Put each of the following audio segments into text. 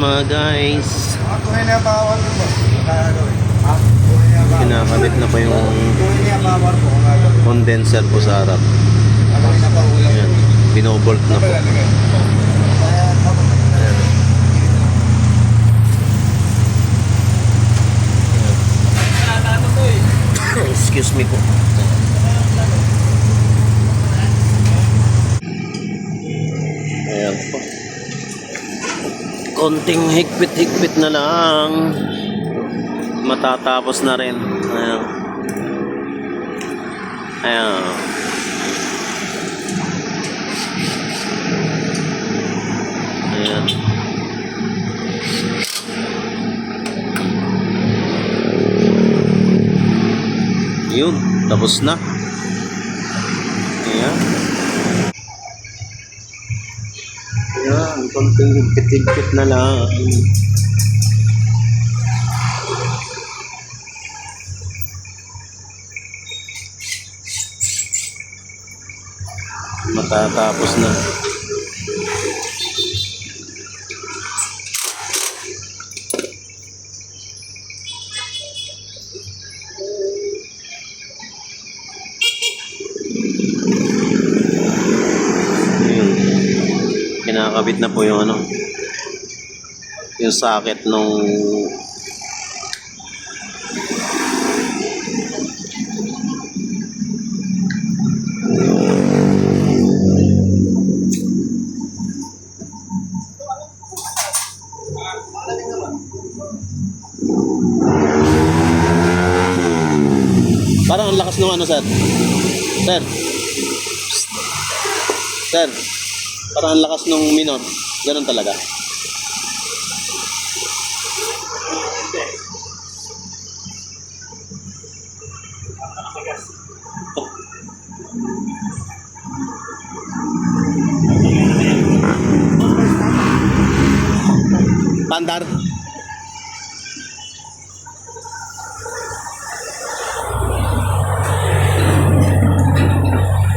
mga guys. Kunin niya bawal po ba? Kinakabit na po yung Kunin niya bawal po. condenser po sa harap. Ayan. Binobolt na po. Excuse me po. Ayan po. Konting higpit-higpit na lang. Matatapos na rin. Ayan. Ayan. Ayan. Yun, tapos na. Ayan. Ayan, konting higpit-higpit na lang. Matatapos na. Kinakabit na po yung ano, yung socket nung parang ang lakas nung ano, sir. Sir. Sir. Parang ang lakas nung minor. Ganun talaga. Pandar.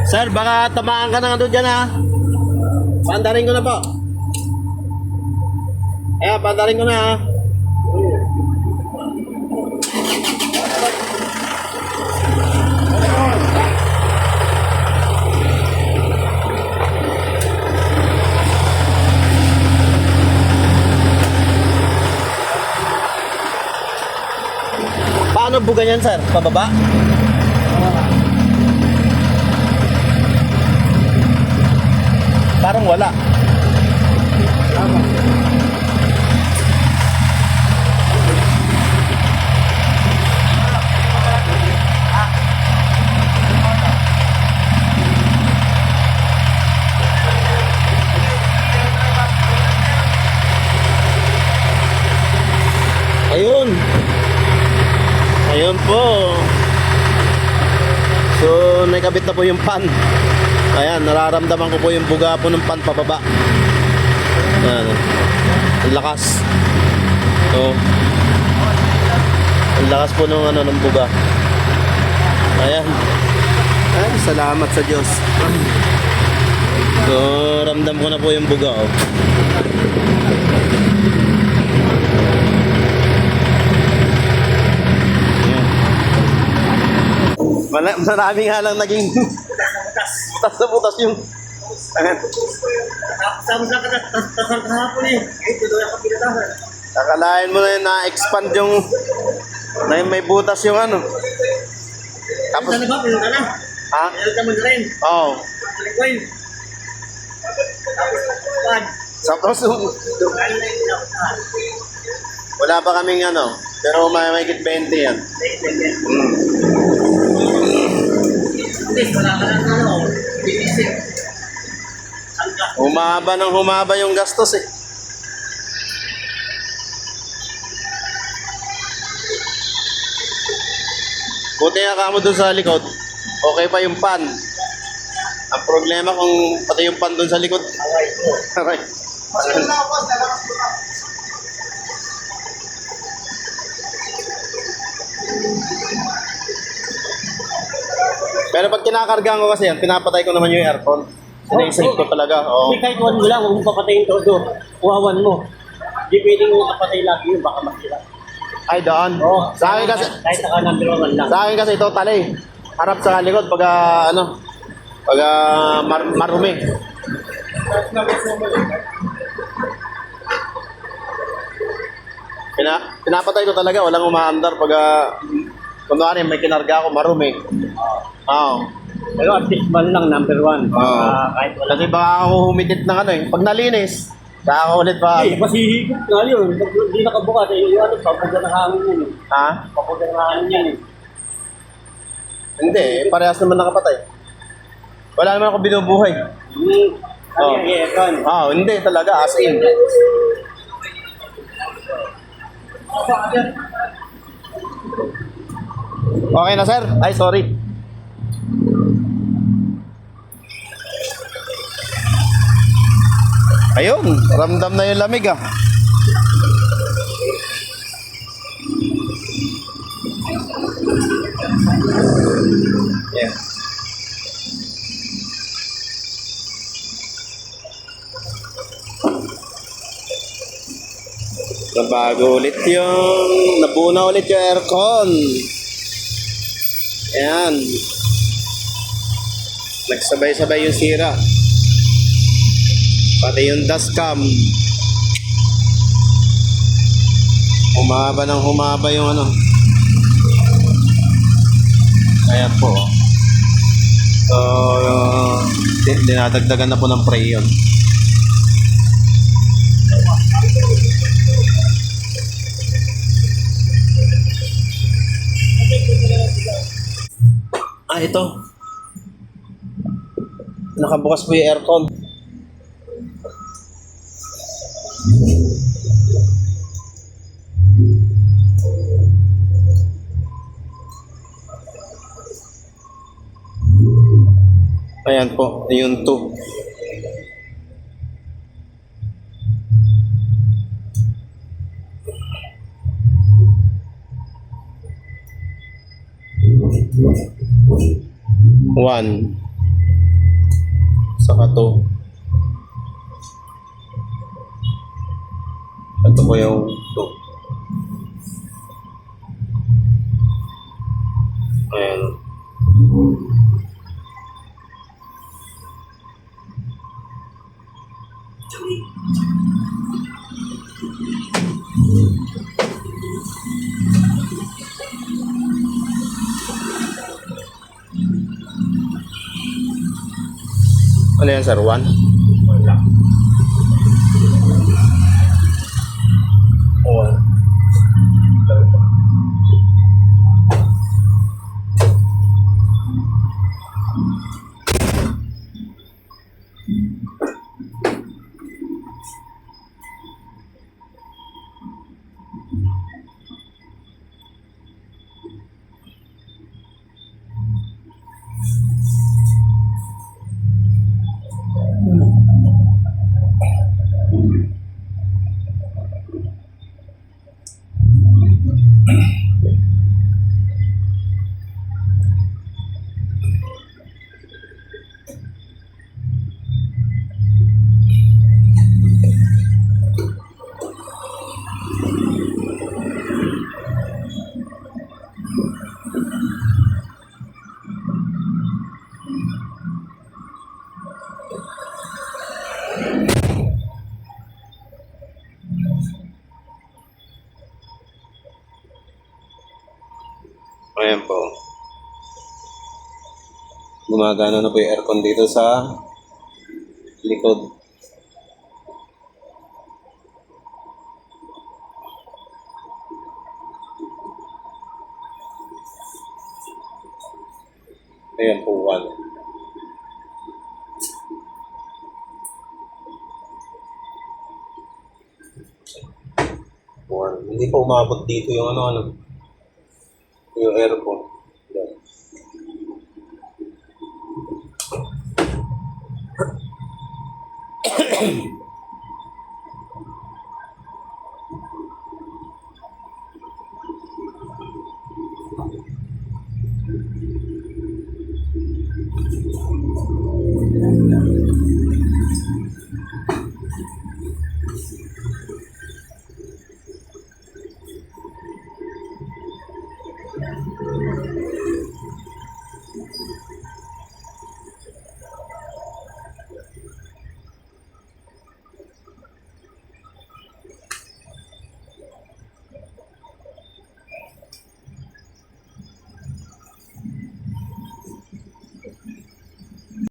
Sir, baka tamaan ka na nga doon dyan, ha? Pandarin ko na po. Ayan, pandarin ko na, ha? Paano buga niyan, sir? Pababa? Parang wala. Ayun. Ayun po. So, nakabit na po yung pan. Ayan, nararamdaman ko po yung buga po ng pan pababa. Ayan. Ang lakas. So, ang lakas po ng ano, ng buga. Ayan. Ay, salamat sa Diyos. So, ramdam ko na po yung buga, oh. Marami nga lang naging butas na butas yung kakalain mo na yun, na-expand yung na yung may butas yung ano. Tapos ha? Oo. Tapos wala pa kaming ano, pero may higit 20 yan. Humaba yung gastos, eh. Buti nga kamo dun sa likod, okay pa yung pan. Ang problema kung pati yung pan dun sa likod. Aray. Pero pag kinakargaan ko kasi yan, pinapatay ko naman yung aircon. Sinisave ko talaga. Oh. Kahit one mo lang, huwag mo papatayin todo. Kuhawan mo. Hindi pwedeng nakapatay lagi yun, baka masira. Ay, doon. Oo. Sa akin kasi, Kahit naka number 1 lang. sa akin kasi total eh. Harap sa likod pag marumi. Pinapatay ko talaga, walang umaandar pag kunwari may kinarga ako marumi. Oo. Pero at least man lang number 1. Oo. Kahit wala. Kasi baka ako humidit ng ano eh. Pag nalinis, saka ako ulit pa. Eh, masihigit nga yun. Hindi nakabukas. Eh, yung ano, papunta ng hangin yun eh. Ha? Papunta ng hangin yan eh. Hindi, parehas naman nakapatay. Wala naman ako binubuhay. Ano Oo. yung aircon? Hindi talaga, as in. Okay na sir? Ay, sorry. Ayun, ramdam na yung lamig ah. Yeah. Nabago ulit yung, nabuo na ulit yung aircon. Ayan. Nagsabay-sabay yung sira. Pati yung dashcam. Humaba ng humaba yung ano. Ayan po. So, dinadagdagan na po ng preyon. Ito. Nakabukas po yung aircon. Ayan po, yung 2. One. Saka 2. Ito po yung 2. Ayan. Ano yan sir? 1? Wala. 1. Ayan po. Gumagana na po yung aircon dito sa likod. Ayan po, 1. Hindi pa umabot dito yung yung aircon. Yan.